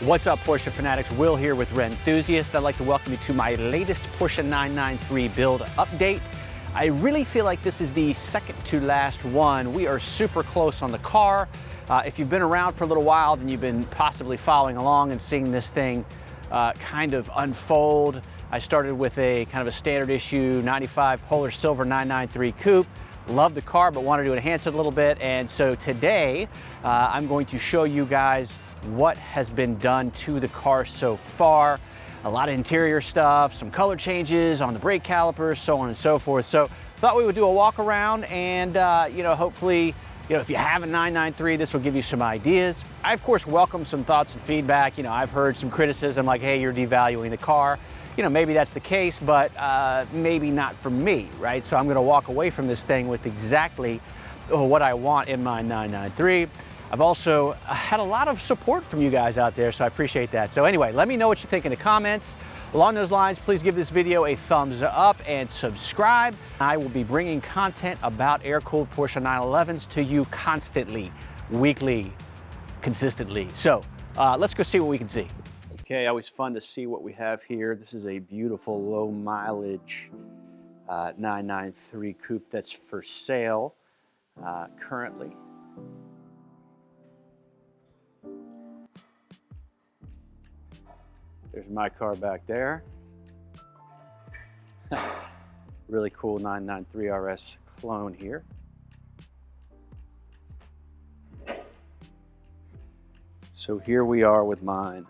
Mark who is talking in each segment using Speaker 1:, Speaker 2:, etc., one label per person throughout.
Speaker 1: What's up, Porsche fanatics? Will here with Rennthusiast. I'd like to welcome you to my latest Porsche 993 build update. I really feel like this is the second to last one. We are super close on the car. If you've been around for a little while, then you've been possibly following along and seeing this thing kind of unfold. I started with a kind of a standard issue 95 Polar Silver 993 Coupe. Loved the car, but wanted to enhance it a little bit. And so today, I'm going to show you guys what has been done to the car so far. A lot of interior stuff, some color changes on the brake calipers, so on and so forth. So thought we would do a walk around and hopefully, if you have a 993, this will give you some ideas. I of course welcome some thoughts and feedback. I've heard some criticism like, hey, you're devaluing the car. Maybe that's the case, but maybe not for me, right? So I'm gonna walk away from this thing with exactly what I want in my 993. I've also had a lot of support from you guys out there, so I appreciate that. So anyway, let me know what you think in the comments. Along those lines, please give this video a thumbs up and subscribe. I will be bringing content about air-cooled Porsche 911s to you constantly, weekly, consistently. So let's go see what we can see. Okay, always fun to see what we have here. This is a beautiful low mileage 993 coupe that's for sale currently. There's my car back there. Really cool 993 RS clone here. So here we are with mine.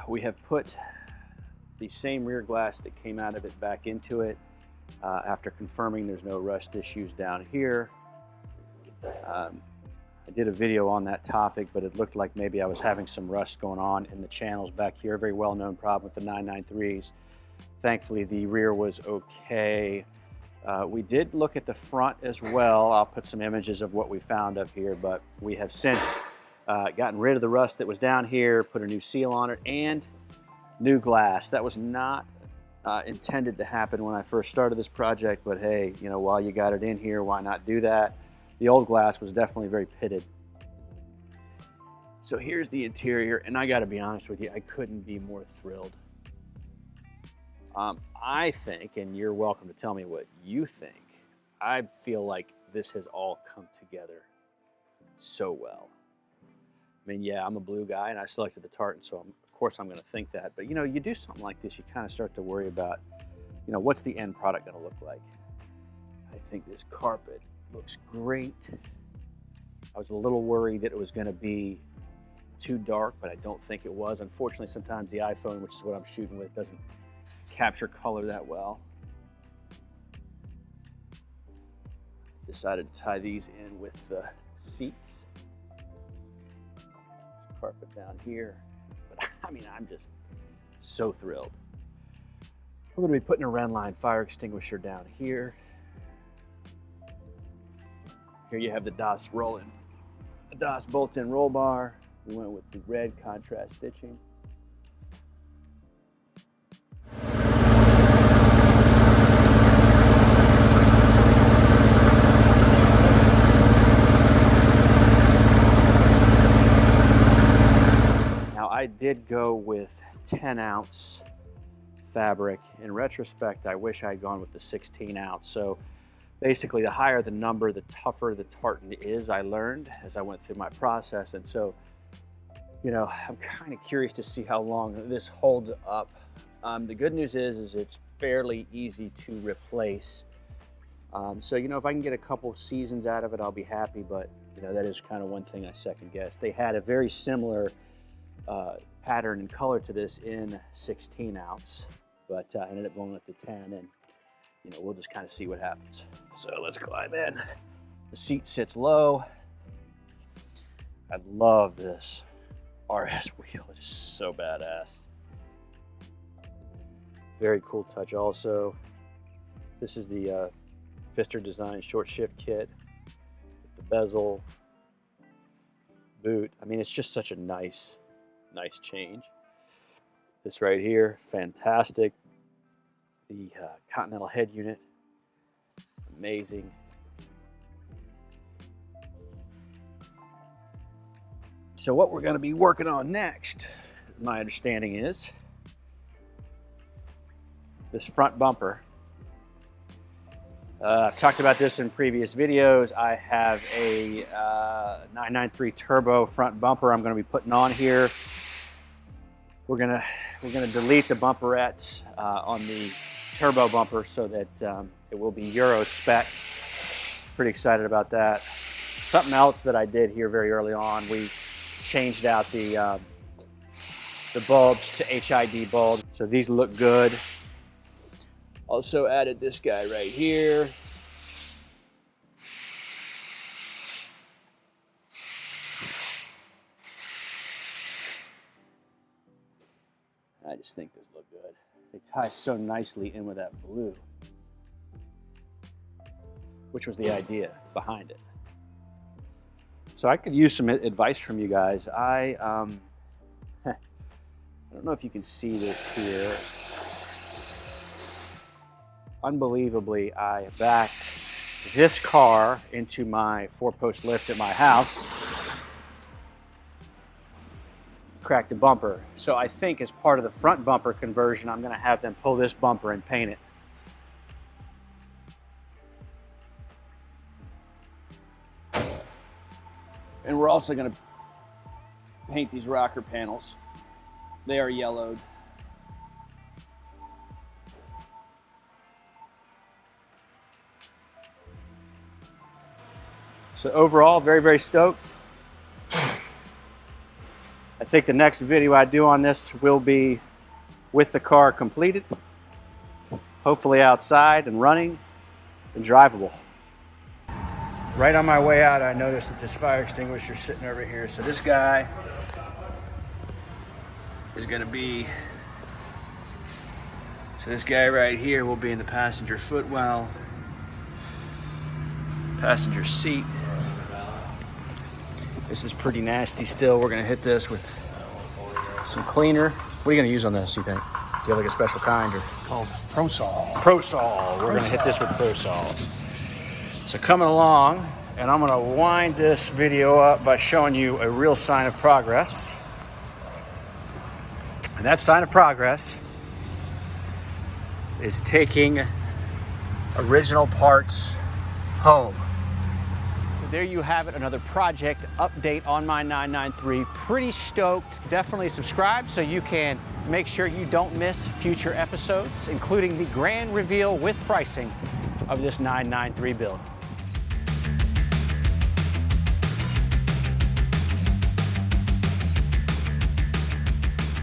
Speaker 1: We have put the same rear glass that came out of it back into it after confirming there's no rust issues down here. I did a video on that topic, but it looked like maybe I was having some rust going on in the channels back here. A very well-known problem with the 993s. Thankfully, the rear was okay. We did look at the front as well. I'll put some images of what we found up here, but we have since gotten rid of the rust that was down here, put a new seal on it, and new glass. That was not intended to happen when I first started this project, but hey, while you got it in here, why not do that? The old glass was definitely very pitted. So here's the interior, and I gotta be honest with you, I couldn't be more thrilled. I think, and you're welcome to tell me what you think, I feel like this has all come together so well. I mean, yeah, I'm a blue guy, and I selected the tartan, so of course I'm gonna think that. But you do something like this, you kind of start to worry about, what's the end product gonna look like? I think this carpet looks great. I was a little worried that it was going to be too dark, but I don't think it was. Unfortunately, sometimes the iPhone, which is what I'm shooting with, doesn't capture color that well. Decided to tie these in with the seats. There's carpet down here. But I mean, I'm just so thrilled. We're going to be putting a Rennline fire extinguisher down here. Here you have the DAS bolt-in roll bar. We went with the red contrast stitching. Now I did go with 10-ounce fabric. In retrospect, I wish I had gone with the 16-ounce. So basically, the higher the number, the tougher the tartan is, I learned as I went through my process. And so, I'm kind of curious to see how long this holds up. The good news is it's fairly easy to replace. So, if I can get a couple seasons out of it, I'll be happy. But, that is kind of one thing I second guess. They had a very similar pattern and color to this in 16-ounce, but I ended up going with the 10, and we'll just kind of see what happens. So let's climb in. The seat sits low. I love this RS wheel. It is so badass. Very cool touch also. This is the Pfister Design short shift kit. The bezel, boot. I mean, it's just such a nice change. This right here, fantastic. The Continental head unit, amazing. So what we're going to be working on next, my understanding is this front bumper. I've talked about this in previous videos. I have a 993 turbo front bumper I'm going to be putting on here. We're gonna delete the bumperettes on the turbo bumper so that it will be Euro spec. Pretty excited about that. Something else that I did here very early on, we changed out the bulbs to HID bulbs, so these look good. Also added this guy right here. I just think those look good. They tie so nicely in with that blue, which was the idea behind it. So I could use some advice from you guys. I don't know if you can see this here. Unbelievably, I backed this car into my 4-post lift at my house, cracked the bumper. So I think as part of the front bumper conversion, I'm gonna have them pull this bumper and paint it. And we're also gonna paint these rocker panels. They are yellowed. So overall, very, very stoked. I think the next video I do on this will be with the car completed, hopefully outside and running and drivable. Right on my way out, I noticed that this fire extinguisher is sitting over here. So this guy is gonna be, so this guy right here will be in the passenger footwell, passenger seat. This is pretty nasty still. We're gonna hit this with some cleaner. What are you gonna use on this, you think? Do you have like a special kind? Or?
Speaker 2: It's called Pro-Sol.
Speaker 1: Pro-Sol. We're gonna hit this with Pro-Sol. So coming along, and I'm gonna wind this video up by showing you a real sign of progress. And that sign of progress is taking original parts home. So there you have it, another project update on my 993. Pretty stoked. Definitely subscribe so you can make sure you don't miss future episodes, including the grand reveal with pricing of this 993 build.